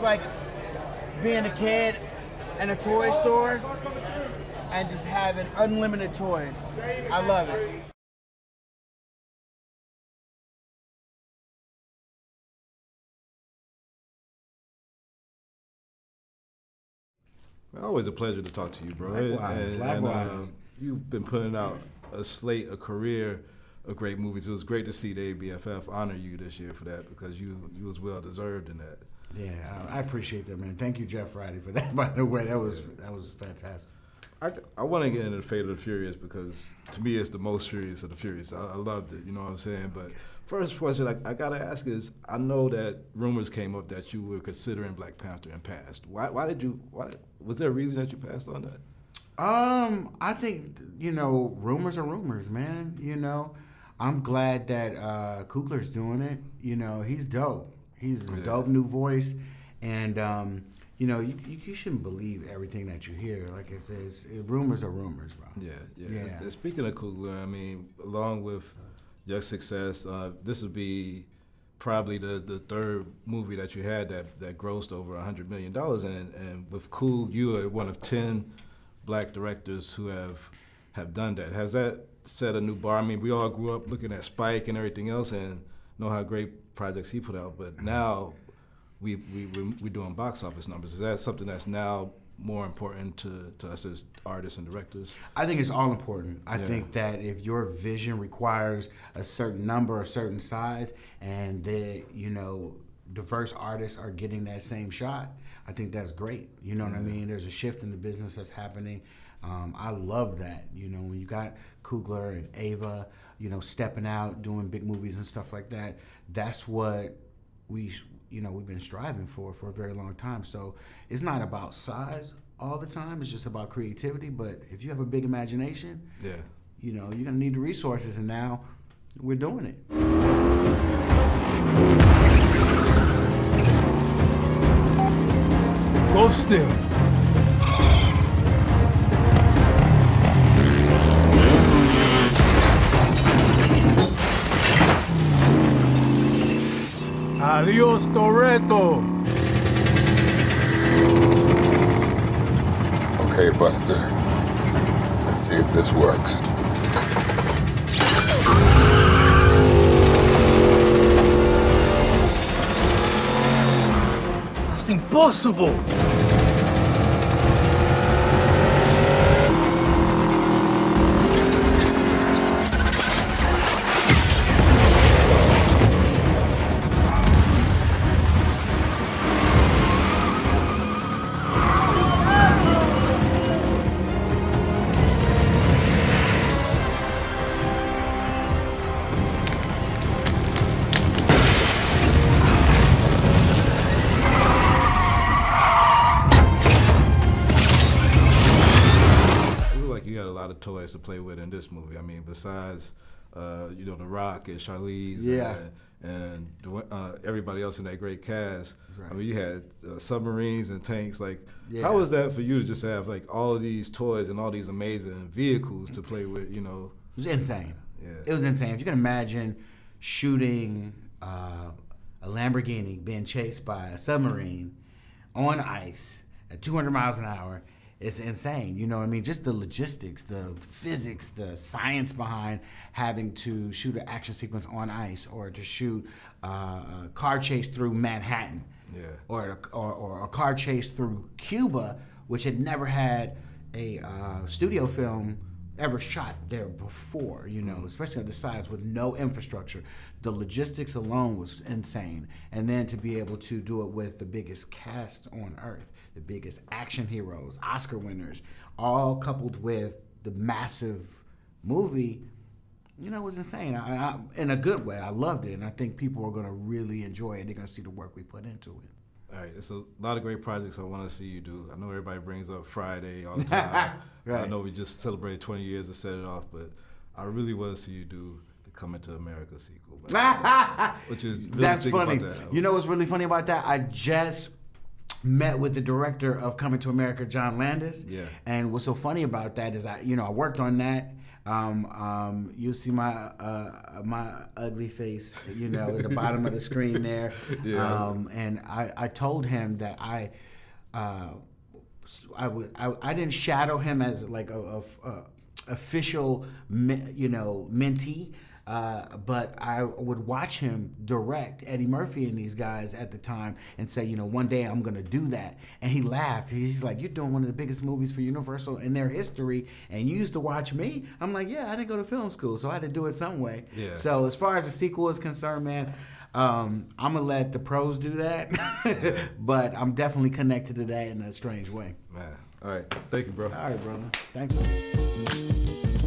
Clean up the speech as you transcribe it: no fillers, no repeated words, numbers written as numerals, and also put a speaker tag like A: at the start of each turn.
A: like being a kid in a toy store and just having unlimited toys. I love it.
B: Always a pleasure to talk to you, bro.
C: Likewise, likewise.
B: You've been putting out a career of great movies. It was great to see the ABFF honor you this year for that, because you was well deserved in that.
C: Yeah, I appreciate that, man. Thank you, Jeff Roddy, for that. By the way, that was fantastic.
B: I want to get into the Fate of the Furious, because to me it's the most furious of the furious. I loved it, you know what I'm saying? But first question I gotta ask is, I know that rumors came up that you were considering Black Panther in past. Why was there a reason that you passed on that?
C: I think, rumors are rumors, man. I'm glad that Coogler's doing it. He's dope. He's a dope new voice, and you shouldn't believe everything that you hear. Like I said, rumors are rumors, bro.
B: Yeah. Speaking of Coogler, I mean, along with your success, this would be probably the third movie that you had that grossed over $100 million, and with Cool, you are one of 10 Black directors who have done that. Has that set a new bar? I mean, we all grew up looking at Spike and everything else and know how great projects he put out, but now we're doing box office numbers. Is that something that's now more important to us as artists and directors?
C: I think it's all important. I think that if your vision requires a certain number, a certain size, and that diverse artists are getting that same shot, I think that's great. You know what I mean? There's a shift in the business that's happening. I love that. When you got Coogler and Ava, stepping out, doing big movies and stuff like that, that's what we've been striving for a very long time. So it's not about size all the time. It's just about creativity. But if you have a big imagination, you're gonna need the resources, and now we're doing it.
D: Go still. Adios, Toretto.
E: Okay, Buster. Let's see if this works.
D: That's impossible.
B: Toys to play with in this movie. I mean, besides The Rock and Charlize and everybody else in that great cast. Right. I mean, you had submarines and tanks. Like, how was that for you to just have like all of these toys and all these amazing vehicles to play with? It
C: was insane. Yeah, it was insane. If you can imagine shooting a Lamborghini being chased by a submarine on ice at 200 miles an hour. It's insane, you know what I mean? Just the logistics, the physics, the science behind having to shoot an action sequence on ice, or to shoot a car chase through Manhattan, or a car chase through Cuba, which had never had a studio film ever shot there before, especially at the size with no infrastructure. The logistics alone was insane. And then to be able to do it with the biggest cast on earth, the biggest action heroes, Oscar winners, all coupled with the massive movie, it was insane. I, in a good way, I loved it. And I think people are gonna really enjoy it. They're gonna see the work we put into it.
B: All right, it's a lot of great projects I want to see you do. I know everybody brings up Friday all the time. Right. I know we just celebrated 20 years to set it off, but I really want to see you do the Coming to America sequel. Which is really
C: That's funny.
B: About that.
C: You know what's really funny about that? I just met with the director of Coming to America, John Landis.
B: Yeah.
C: And what's so funny about that is I worked on that. You'll see my my ugly face, you know, at the bottom of the screen there.
B: Yeah.
C: And I told him that I didn't shadow him as like a official, you know, mentee. But I would watch him direct Eddie Murphy and these guys at the time and say, you know, one day I'm going to do that. And he laughed. He's like, you're doing one of the biggest movies for Universal in their history, and you used to watch me? I'm like, yeah, I didn't go to film school, so I had to do it some way.
B: Yeah.
C: So as far as the sequel is concerned, man, I'm going to let the pros do that. But I'm definitely connected to that in a strange way.
B: Man. All right. Thank you, bro.
C: All right, brother. Thank you.